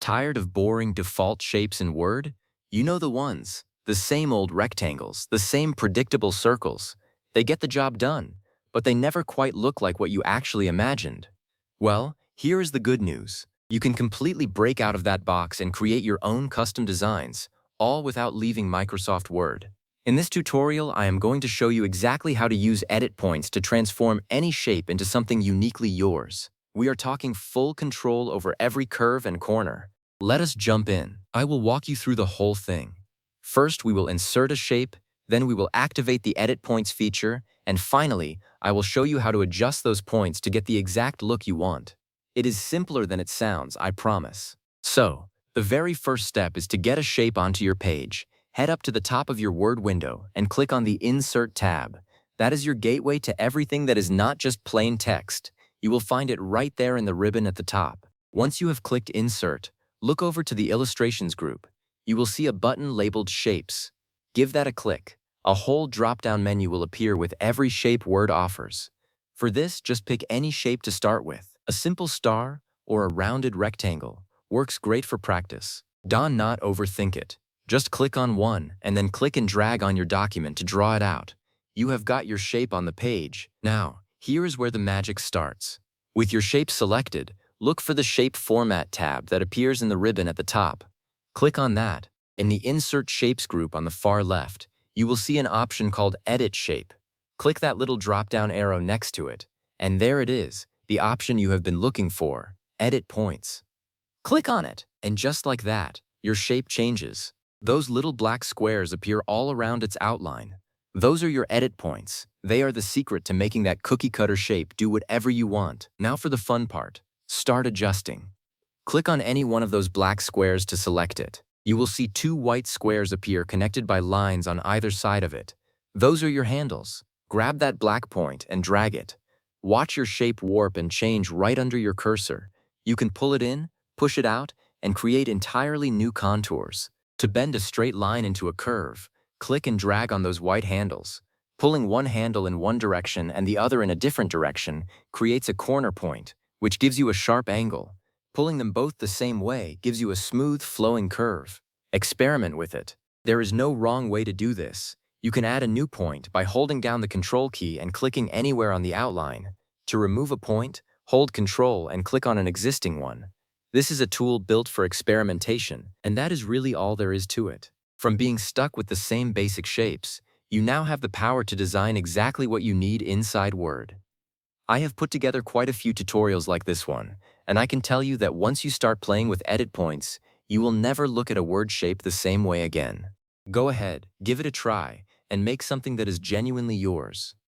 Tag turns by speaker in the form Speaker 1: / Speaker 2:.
Speaker 1: Tired of boring default shapes in Word? You know the ones. The same old rectangles, the same predictable circles. They get the job done, but they never quite look like what you actually imagined. Well, here is the good news. You can completely break out of that box and create your own custom designs, all without leaving Microsoft Word. In this tutorial, I am going to show you exactly how to use edit points to transform any shape into something uniquely yours. We are talking full control over every curve and corner. Let us jump in. I will walk you through the whole thing. First, we will insert a shape, then we will activate the Edit Points feature, and finally, I will show you how to adjust those points to get the exact look you want. It is simpler than it sounds, I promise. So, the very first step is to get a shape onto your page. Head up to the top of your Word window and click on the Insert tab. That is your gateway to everything that is not just plain text. You will find it right there in the ribbon at the top. Once you have clicked Insert, look over to the Illustrations group. You will see a button labeled Shapes. Give that a click. A whole drop-down menu will appear with every shape Word offers. For this, just pick any shape to start with. A simple star or a rounded rectangle works great for practice. Do not overthink it. Just click on one and then click and drag on your document to draw it out. You have got your shape on the page. Now, here is where the magic starts. With your shape selected, look for the Shape Format tab that appears in the ribbon at the top. Click on that. In the Insert Shapes group on the far left, you will see an option called Edit Shape. Click that little drop-down arrow next to it, and there it is, the option you have been looking for, Edit Points. Click on it, and just like that, your shape changes. Those little black squares appear all around its outline. Those are your edit points. They are the secret to making that cookie-cutter shape do whatever you want. Now for the fun part. Start adjusting. Click on any one of those black squares to select it. You will see two white squares appear connected by lines on either side of it. Those are your handles. Grab that black point and drag it. Watch your shape warp and change right under your cursor. You can pull it in, push it out, and create entirely new contours. To bend a straight line into a curve, click and drag on those white handles. Pulling one handle in one direction and the other in a different direction creates a corner point, which gives you a sharp angle. Pulling them both the same way gives you a smooth, flowing curve. Experiment with it. There is no wrong way to do this. You can add a new point by holding down the Control key and clicking anywhere on the outline. To remove a point, hold Control and click on an existing one. This is a tool built for experimentation, and that is really all there is to it. From being stuck with the same basic shapes, you now have the power to design exactly what you need inside Word. I have put together quite a few tutorials like this one, and I can tell you that once you start playing with edit points, you will never look at a Word shape the same way again. Go ahead, give it a try, and make something that is genuinely yours.